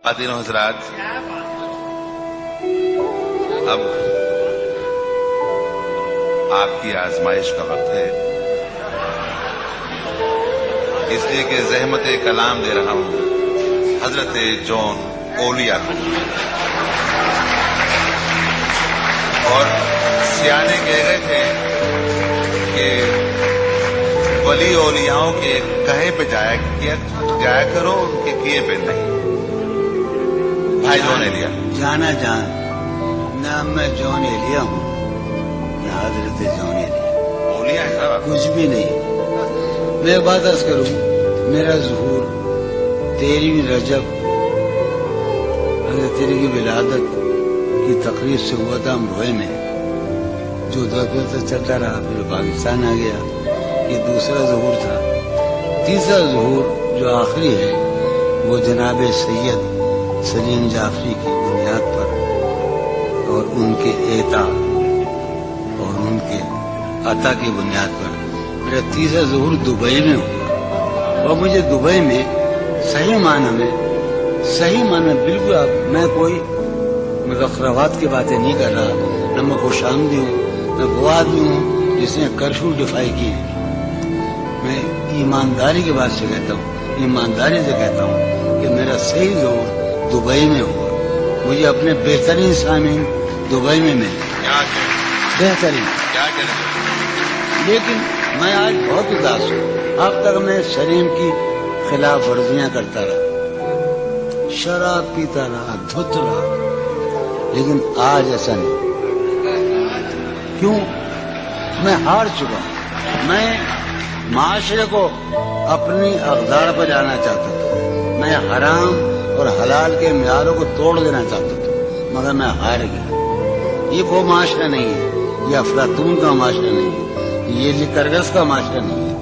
خواتین و حضرات، اب آپ کی آزمائش کا وقت ہے، اس لیے کہ زحمت کلام دے رہا ہوں حضرت جون اولیا کو، اور سیانے کہہ گئے تھے کہ ولی اولیاؤں کے کہے پہ جایا کرو، ان کے کیے پہ نہیں۔ بھائی جون ایلیا جانا جان، نہ میں جون ایلیا ہوں نہ حضرت جون ایلیا، اولیا ہے صاحب، کچھ بھی نہیں۔ میں بات عرض کروں، میرا ظہور 13 رجب حضرت تیری کی ولادت کی تقریب سے ہوا تھا امروہے میں، جو دفعہ سے چلتا رہا، پھر پاکستان آ گیا۔ یہ دوسرا ظہور تھا۔ تیسرا ظہور جو آخری ہے وہ جناب سید سلیم جعفری کی بنیاد پر اور ان کے اعطا اور ان کے عطا کی بنیاد پر میرا تیسرا ظہور دبئی میں ہوا، اور مجھے دبئی میں صحیح معنی بالکل، میں کوئی مزخرفات کی باتیں نہیں کر رہا، نہ میں خوش آمدی ہوں، میں وہ آدمی ہوں جس نے کرفیو ڈیفائی کی ہے۔ میں ایمانداری کی بات سے کہتا ہوں، ایمانداری سے کہتا ہوں کہ میرا صحیح ظہور دبئی میں ہوا۔ مجھے اپنے بہترین سامعین دبئی میں ملے، بہترین، لیکن میں آج بہت اداس ہوں۔ اب تک میں سلیم کی خلاف ورزیاں کرتا رہا، شراب پیتا رہا، دھت رہا، لیکن آج ایسا نہیں۔ کیوں؟ میں ہار چکا ہوں۔ میں معاشرے کو اپنی اقدار پر لانا چاہتا تھا، میں حرام اور حلال کے معیاروں کو توڑ دینا چاہتا تھا، مگر میں ہار گیا۔ یہ وہ معاشرہ نہیں ہے، یہ افلاطون کا معاشرہ نہیں ہے، یہ لیکرگس کا معاشرہ نہیں ہے،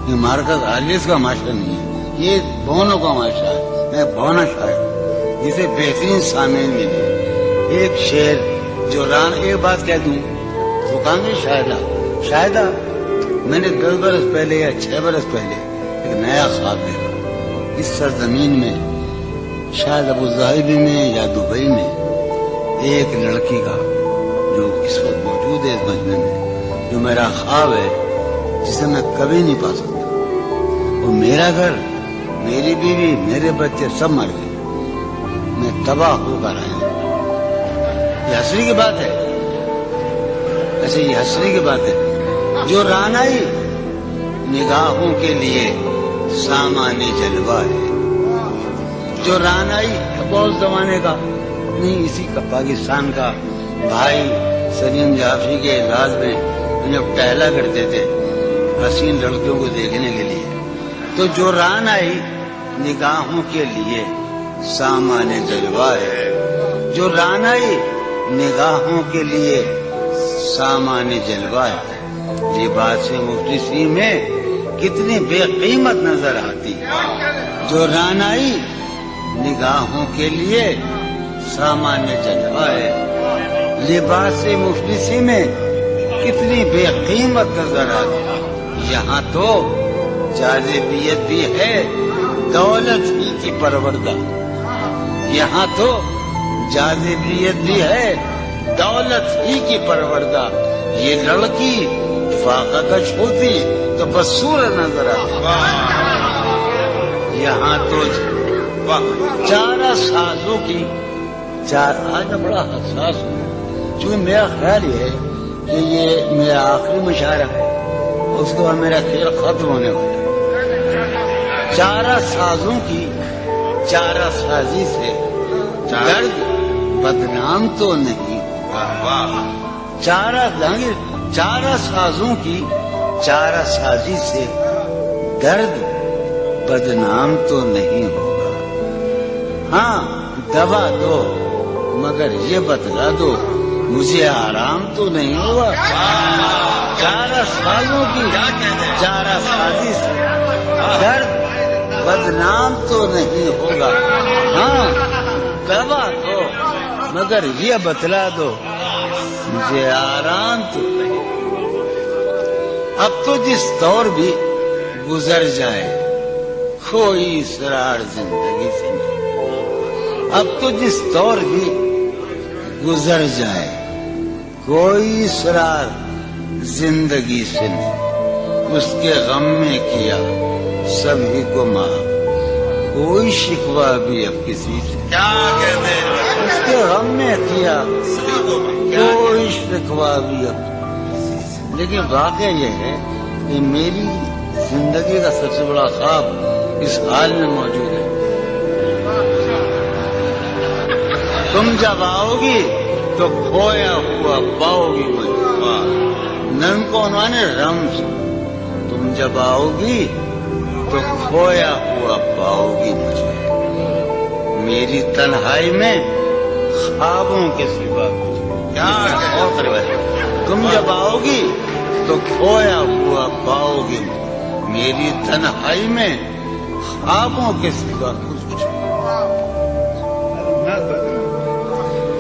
یہ مارکس آلیس کا معاشرہ نہیں ہے، یہ بونوں کا معاشرہ ہے۔ میں بونا شاعر جسے بہترین سامعین ملے۔ ایک شعر جو ایک بات کہہ دوں، وہ کہاں گے شاہدہ میں نے 10 برس پہلے یا 6 برس پہلے ایک نیا خواب دیکھا۔ اس سرزمین میں، شاید ابو ظہبی میں یا دبئی میں، ایک لڑکی کا جو اس وقت موجود ہے اس مجمع میں، جو میرا خواب ہے، جسے میں کبھی نہیں پا سکتا۔ اور میرا گھر، میری بیوی، میرے بچے سب مر گئے، میں تباہ ہو کر آیا ہوں۔ یہ حسری کی بات ہے، ایسے یہ حسری کی بات ہے۔ جو رانائی نگاہوں کے لیے سامان جلوہ ہے، جو رانائی بہت زمانے کا نہیں، اسی کا پاکستان کا بھائی سلیم جعفری کے اعزاز میں جب ٹہلا کرتے تھے حسین لڑکیوں کو دیکھنے کے لیے، تو جو رانائی نگاہوں کے لیے سامان جلوہ ہے، جو رانائی نگاہوں کے لیے سامان جلوہ ہے، لباس مفلسی میں کتنی بے قیمت نظر آتی ہے۔ جو رانائی نگاہوں کے لیے سامان جلوہ ہے، لباس مفلسی میں کتنی بے قیمت نظر آتی ہے۔ یہاں تو جاذبیت بھی ہے دولت ہی کی پروردہ، یہاں تو جاذبیت بھی ہے دولت ہی کی پروردہ۔ یہ لڑکی فاقہ کش ہوتی تو بس سورج نظر آتی۔ یہاں تو چارہ سازوں کی آج میں بڑا حساس ہوں، چونکہ میرا خیال یہ ہے کہ یہ میرا آخری مشاعرہ ہے، اس کے بعد میرا کھیل ختم ہونے والا ہے۔ چارہ سازوں کی چارہ سازی سے درد بدنام تو نہیں، چارہ سازوں کی چارہ سازی سے درد بدنام تو نہیں ہوگا۔ ہاں دوا دو مگر یہ بتلا دو مجھے آرام تو نہیں ہوگا۔ چارہ سازوں کی چارہ سازی سے درد بدنام تو نہیں ہوگا۔ ہاں دوا دو مگر یہ بتلا دو مجھے آرام تو نہیں۔ اب تو جس دور بھی گزر جائے کوئی اسرار زندگی سے نہیں، اب تو جس دور بھی گزر جائے کوئی اسرار زندگی سے نہیں، اس کے غم میں کیا سبھی کو معاف، کوئی شکوہ بھی اب کسی سے، کیا کہتے ہیں اس کے غم میں کیا کوئی شکوہ بھی اب کسی سے۔ لیکن واقعہ یہ ہے کہ میری زندگی کا سب سے بڑا خواب اس حال میں موجود ہے، تم جب آؤ گی تو کھویا ہوا پاؤ گی مجھے، نن کو انہوں نے رمز، تم جب آؤ گی تو کھویا ہوا پاؤ گی مجھے، میری تنہائی میں خوابوں کے سوا کچھ کیا تم جب آؤ گی تو کھویا ہوا پاؤ گی، میری تنہائی میں خوابوں کے سوا کچھ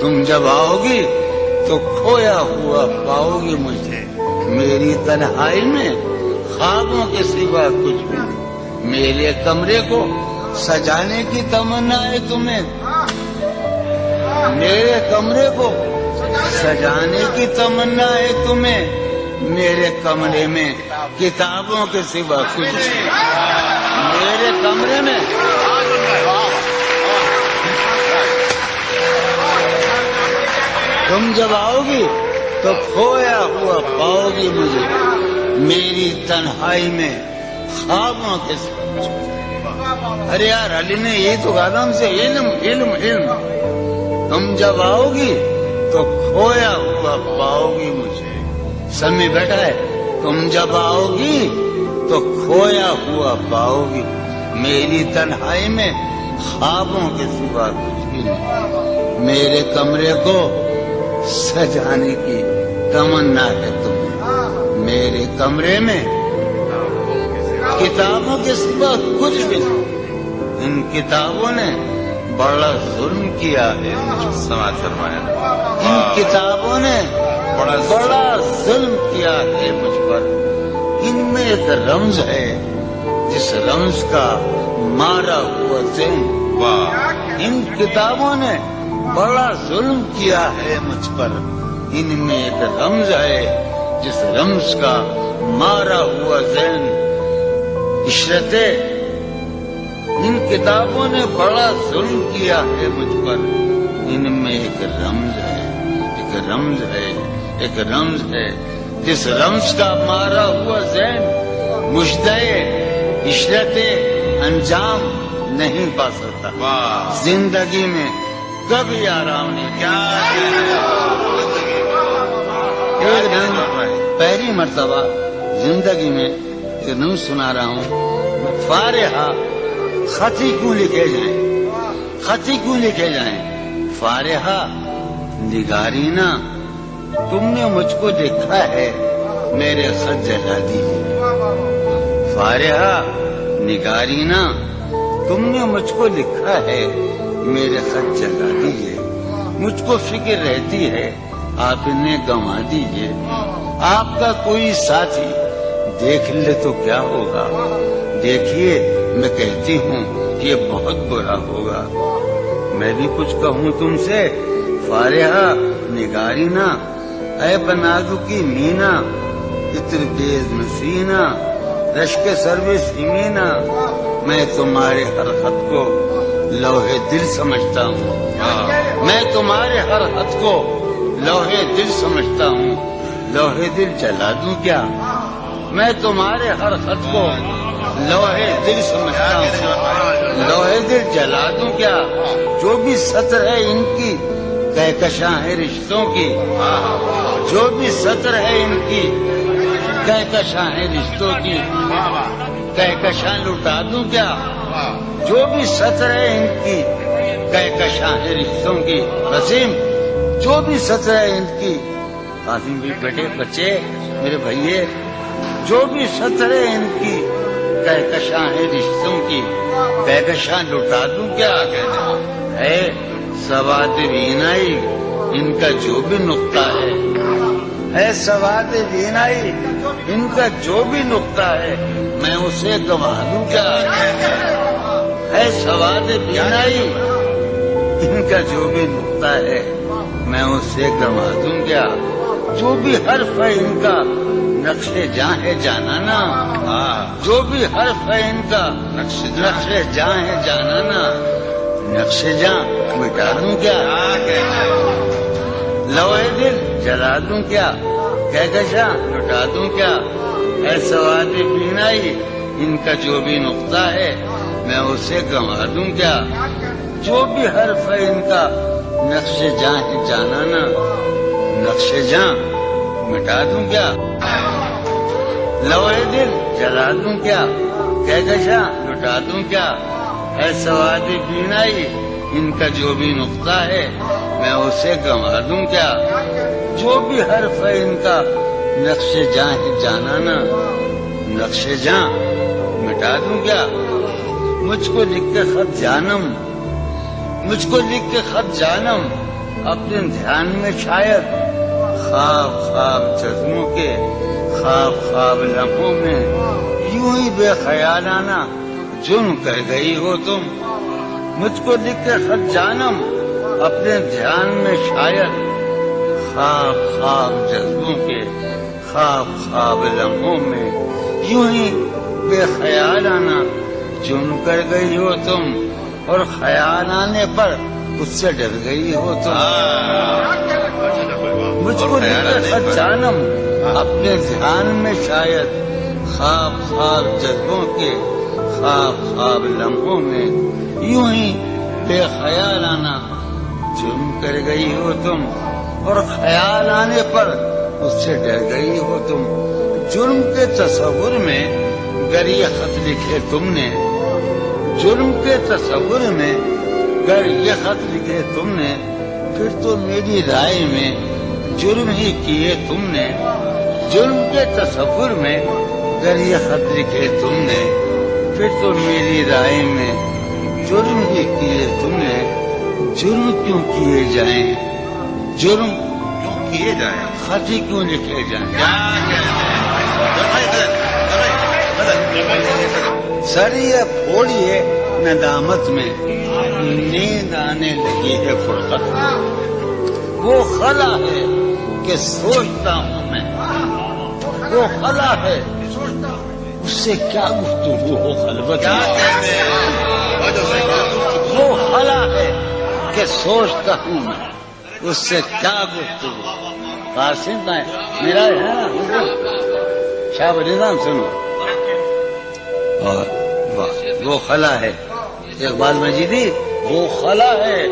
تم جب آؤ گی تو کھویا ہوا پاؤ گی مجھے، میری تنہائی میں خوابوں کے سوا کچھ بھی نہیں، میرے کمرے کو سجانے کی تمنا ہے تمہیں، میرے کمرے کو سجانے کی تمنا ہے تمہیں، میرے کمرے میں کتابوں کے سوا کچھ نہیں، میرے کمرے میں تم جب آؤ گی تو کھویا ہوا پاؤ گی مجھے، میری تنہائی میں خوابوں کے سوا کچھ نہیں۔ ارے یار علی نے یہ تو کہا تھا ہم سے، علم علم علم، تم جب آؤ گی تو کھویا ہوا پاؤ گی مجھے، سمی بیٹھا ہے، تم جب آؤ گی تو کھویا ہوا پاؤ گی، میری تنہائی میں خوابوں کے سوا کچھ بھی نہیں، میرے کمرے کو سجانے کی تمنا ہے تمہیں، میرے کمرے میں کتابوں کے سوا کچھ بھی نہیں، ان کتابوں نے بڑا ظلم کیا ہے، سماج فرمایا ان کتابوں نے بڑا ظلم کیا ہے مجھ پر، ان میں ایک رمز ہے جس رمز کا مارا ہوا ذہن، واہ ان کتابوں نے بڑا ظلم کیا ہے مجھ پر، ان میں ایک رمز ہے جس رمز کا مارا ہوا ذہن، عشرتیں ان کتابوں نے بڑا ظلم کیا ہے مجھ پر، ان میں ایک رمز ہے، ایک رمز ہے، ایک رمز ہے جس رمز کا مارا ہوا ذہن مجدے عشرتیں انجام نہیں پا سکتا، واہ زندگی میں کبھی آرام نہیں کیا۔ ایک دن پہلی مرتبہ زندگی میں ایک دن سنا رہا ہوں، فارحہ خطی کیوں لکھے جائیں، خطی کیوں لکھے جائیں، فارحہ نگارینا تم نے مجھ کو دیکھا ہے میرے خط جلا دیجیے، فارحہ نگارینا تم نے مجھ کو لکھا ہے میرے خط جلا دیجیے، مجھ کو فکر رہتی ہے آپ انہیں گنوا دیجیے، آپ کا کوئی ساتھی دیکھ لے تو کیا ہوگا، دیکھیے میں کہتی ہوں کہ یہ بہت برا ہوگا، میں بھی کچھ کہوں تم سے، فارحہ نگارینا اے بنادو کی مینا، اتر تیز نسینا رشک سروس مینا، میں تمہارے ہر خط کو لوہے دل سمجھتا ہوں، میں تمہارے ہر خط کو لوہے دل سمجھتا ہوں، لوہے دل جلا دوں کیا، میں تمہارے ہر خط کو لوہے دل سمجھتا ہوں، لوہے دل جلا دوں کیا، جو بھی سطر ہے ان کی کہکشاں ہے رشتوں کی، جو بھی سطر ہے ان کی کہکشاں ہے رشتوں کی، کہکشاں لٹا دوں کیا، جو بھی سطر ہے ان کی کہکشاں ہے رشتوں کی، قاسم جو بھی سطر ہے ان کی، قاسم بھی بیٹے بچے میرے بھائیے، جو بھی سطر ہے ان کی کہکشاں ہے رشتوں کی، کہکشاں لٹا دوں کیا، ہے سواد بینائی ان کا جو بھی نقطہ ہے سواد بینائی ان کا جو بھی نقطہ ہے میں اسے گنوا دوں کیا، ہے سواد بینائی ان کا جو بھی نقطہ ہے میں اسے گنوا دوں کیا؟ جو بھی حرف ہے ان کا نقش جاں ہے جانانا، جو بھی حرف ہے ان کا نقش جاں ہے جانانا، نقش جاں مٹا دوں کیا؟ لوہے دل جلا دوں کیا؟ کہکشاں لٹا دوں کیا؟ اے سواد بینائی ان کا جو بھی نقطہ ہے میں اسے گنوا دوں کیا؟ جو بھی حرف ہے ان کا نقش جاں ہے جانانا، نقش جاں مٹا دوں کیا؟ لوہے دل جلا دوں کیا؟ کہکشاں لٹا دوں کیا؟ اے سواد بینائی ان کا جو بھی نقطہ ہے میں اسے گنوا دوں کیا؟ جو بھی حرف ہے ان کا نقش جاں ہے جانانا، نقش جاں مٹا دوں کیا؟ مجھ کو لکھ کے خط جانم، مجھ کو لکھ کے خط جانم اپنے دھیان میں شاید خواب خواب جذبوں کے خواب خواب لمحوں میں یوں ہی بے خیالانہ جرم کر گئی ہو تم۔ مجھ کو لکھ کے خط جانم اپنے دھیان میں شاید خواب خواب جذبوں کے خواب خواب لمحوں میں یوں ہی بے خیالانہ جرم کر گئی ہو تم، اور خیال آنے پر اس سے ڈر گئی ہو تم۔ مجھ کو لکھ کے خط جانم اپنے دھیان میں شاید خواب خواب جذبوں کے خواب خواب لمحوں میں یوں ہی بے خیالانہ جرم کر گئی ہو تم، اور خیال آنے پر اس سے ڈر گئی ہو تم۔ جرم کے تصور میں گر یہ خط لکھے تم نے، جرم کے تصور میں گر یہ خط لکھے تم نے، پھر تو میری رائے میں جرم ہی کیے تم نے۔ جرم کے تصور میں گر یہ خط لکھے تم نے، پھر تو میری رائے میں جرم ہی کیے تم نے۔ جرم کیوں کیے جائیں، جرم کیوں کیے جائیں، خط ہی کیوں لکھے جائیں؟ سریے پھوڑیے ندامت میں نیند آنے لگی ہے فرقت میں، وہ خلا ہے کہ سوچتا ہوں میں، وہ خلا ہے اس سے کیا گفتگو ہو خلوت میں، وہ خلا ہے کہ سوچتا ہوں میں اس سے کیا گفتگو۔ قاسم بھائی میرا ہے نا شاہ نظام سنو، اور وہ خلا ہے اقبال مجیدی، وہ خلا ہے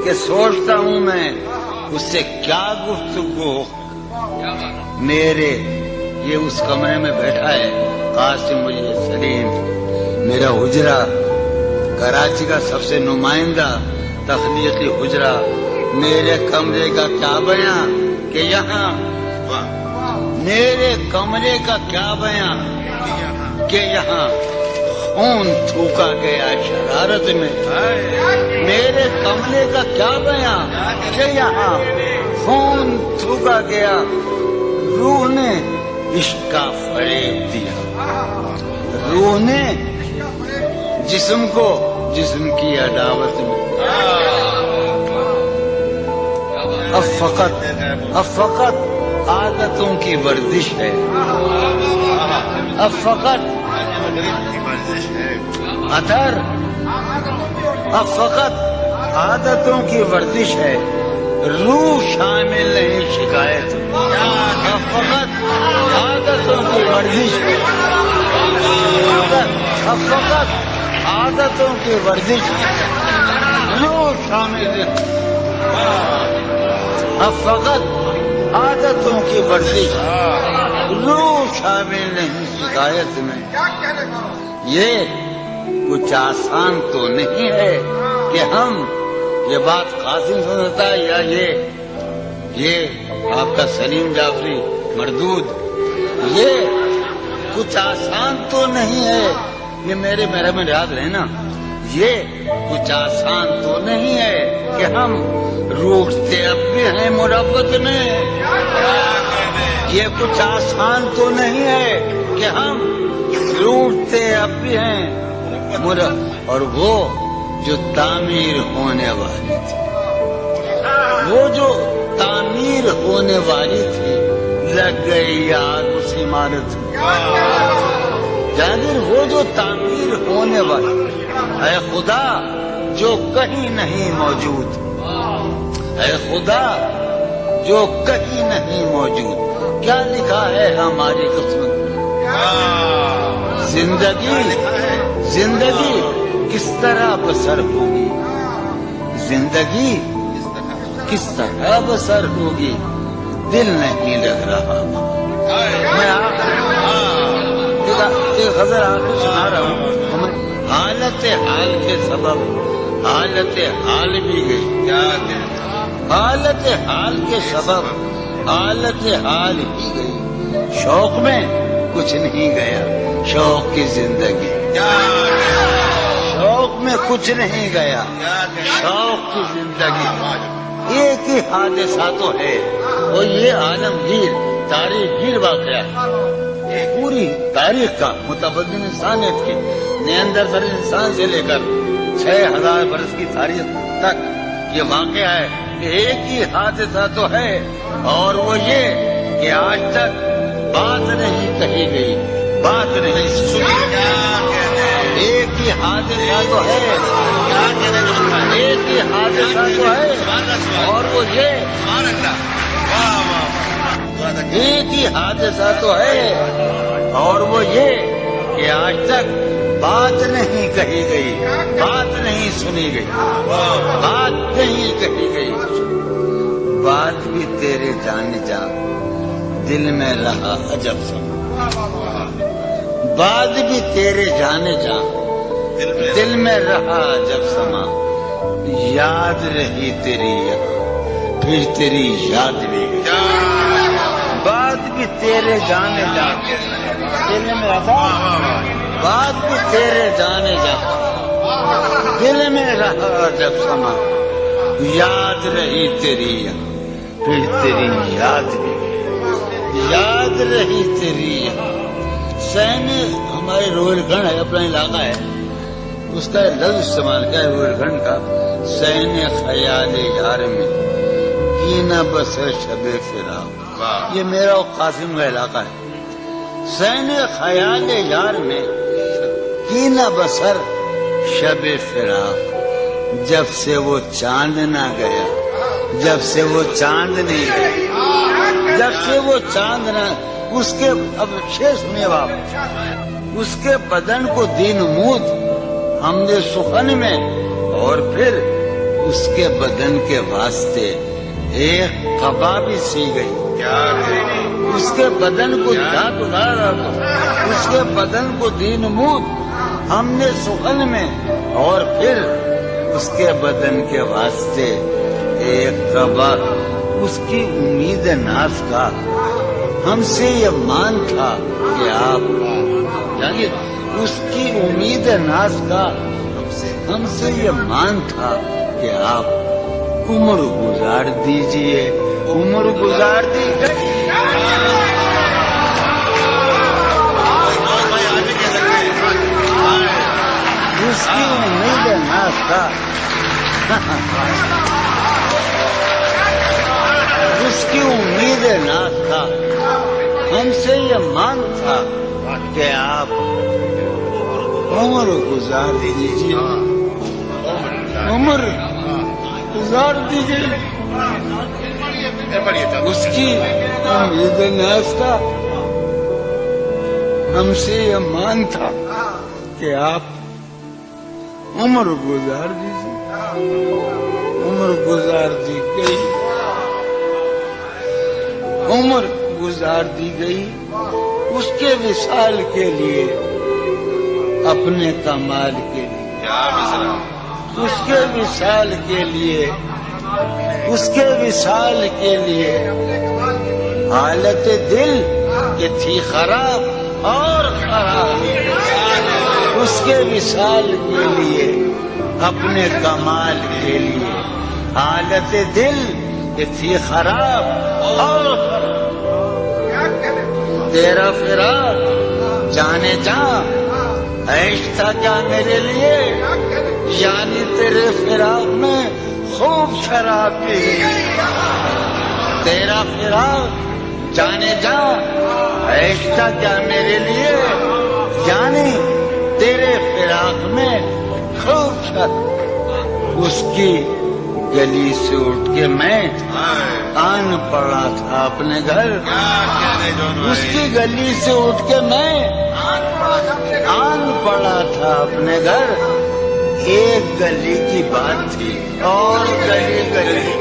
کہ سوچتا ہوں میں اس سے کیا گفتگو ہو۔ میرے یہ اس کمرے میں بیٹھا ہے قاسم مجید سلیم، میرا حجرہ کراچی کا سب سے نمائندہ تخلیقی حجرہ، میرے کمرے کا کیا بیان کہ یہاں، میرے کمرے کا کیا بیان کہ یہاں خون تھوکا گیا شرارت میں، میرے کمرے کا کیا بیان کہ یہاں خون تھوکا گیا، روح نے عشق کا فریب دیا، روح نے جسم کو جسم کی عداوت میں۔ اب فقط عادتوں کی ورزش ہے، اب فقط ادھر، اب فقط عادتوں کی ورزش ہے، روح شامل نہیں شکایت، اب فقط عادتوں کی ورزش ہے، اب فقط عادتوں کی ورزش ہے، روح شامل نہیں، اب فقط عادتوں کی ورزش، روح شامل نہیں شکایت میں۔ یہ کچھ آسان تو نہیں ہے کہ ہم، یہ بات قاسم سنتا ہے یا یہ آپ کا سلیم جعفری مردود، یہ کچھ آسان تو نہیں ہے، یہ میرے میں یاد رہنا، یہ کچھ آسان تو نہیں ہے کہ ہم روٹتے اب بھی ہیں مربت میں، یہ کچھ آسان تو نہیں ہے کہ ہم روٹتے اب بھی ہیں اور جو تعمیر ہونے والی تھی، وہ جو تعمیر ہونے والی تھی، لگ گئی آگ اس عمارت میں۔ جاگیر وہ جو تعمیر ہونے والی، اے خدا جو کہیں نہیں موجود، اے خدا جو کہیں نہیں موجود، کیا لکھا ہے ہماری قسمت میں؟ زندگی کس طرح بسر ہوگی، زندگی کس طرح بسر ہوگی، دل نہیں لگ رہا۔ میں ایک غزل آپ کو سنا رہا ہوں۔ حالت حال کے سبب حالت حال بھی گئی، حالت حال کے سبب حالت حال ہی گئی، شوق میں کچھ نہیں گیا، شوق کی زندگی، شوق میں کچھ نہیں گیا، شوق کی زندگی۔ ایک ہی حادثہ تو ہے، اور یہ عالمگیر تاریخ گیر واقعہ ہے، پوری تاریخ کا متبدل انسانیت کے نیاندرتال انسان سے لے کر 6000 برس کی تاریخ تک یہ واقعہ ہے کہ ایک ہی حادثہ تو ہے، اور وہ یہ کہ آج تک بات نہیں کہی گئی، بات نہیں سنی۔ ایک ہی حادثہ تو ہے، ایک ہی حادثہ تو ہے، اور وہ یہ ایک ہی حادثہ تو ہے، اور وہ یہ کہ آج تک بات نہیں کہی گئی، بات نہیں سنی گئی، بات نہیں کہی گئی۔ بات بھی تیرے جانے جا دل میں رہا عجب سما، بات بھی تیرے جانے جا دل میں رہا عجب سما، یاد رہی تیری یاد پھر تیری یاد بھی گئی۔ بات بھی تیرے جانے جا دل میں رہا، بات بھی تیرے جانے جا دل میں رہا جب سما، یاد رہی تیری یاد پھر تیری یاد بھی گئی، یاد رہی تیری یاد۔ سینی ہمارے روہیل گھنڈ ہے، اپنا علاقہ ہے، اس کا لفظ استعمال کیا ہے روہیل گھنڈ کا، سین خیال یار میں کی نہ بسر شب فراق۔ یہ میرا اور قاسم کا علاقہ ہے۔ سین خیال یار میں کی نہ بسر شب فراق، جب سے وہ چاند نہ گیا، جب سے وہ چاند نہیں گیا، جب سے وہ چاند نہ، اس کے اب شیر سنیے باپ، اس کے بدن کو دی نمود ہم نے سخن میں، اور پھر اس کے بدن کے واسطے ایک قبا بھی سی گئی۔ اس کے بدن کو دھات اتارا، اس کے بدن کو دی نمود ہم نے سخن میں، اور پھر اس کے بدن کے واسطے ایک قبا۔ اس کی امید ناز کا ہم سے یہ مان تھا کہ آپ، یعنی اس کی امید ناز کا ہم سے یہ مان تھا کہ آپ عمر گزار دیجئے، عمر گزار دیجئے۔ اس کی امید ناز کا اس کی امید ناز کا ہم سے یہ مان تھا کہ آپ عمر گزار دیجئے، عمر گزار دیجئے۔ اس کی امید ناز کا ہم سے یہ مان تھا کہ آپ عمر گزار دیجئے۔ عمر گزار دی گئی، عمر گزار دی گئی اس کے وصال کے لیے، اپنے کمال کے لیے، اس کے وصال کے لیے، اس کے وصال کے لیے۔ حالت دل یہ تھی خراب اور خراب، اس کے وصال کے لیے، اپنے کمال کے لیے۔ حالت دل یہ تھی خراب اور تیرا فراق جانے جا عیش تھا کیا میرے لیے، یعنی تیرے فراق میں خوب شراب پی، تیرا فراق جانے جا ایسا کیا میرے لیے، یعنی تیرے فراق میں خوب شراب۔ اس کی گلی سے اٹھ کے میں آن پڑا تھا اپنے گھر، اس کی گلی سے اٹھ کے میں آن پڑا تھا اپنے گھر۔ ایک گلی کی بات تھی اور گلی گلی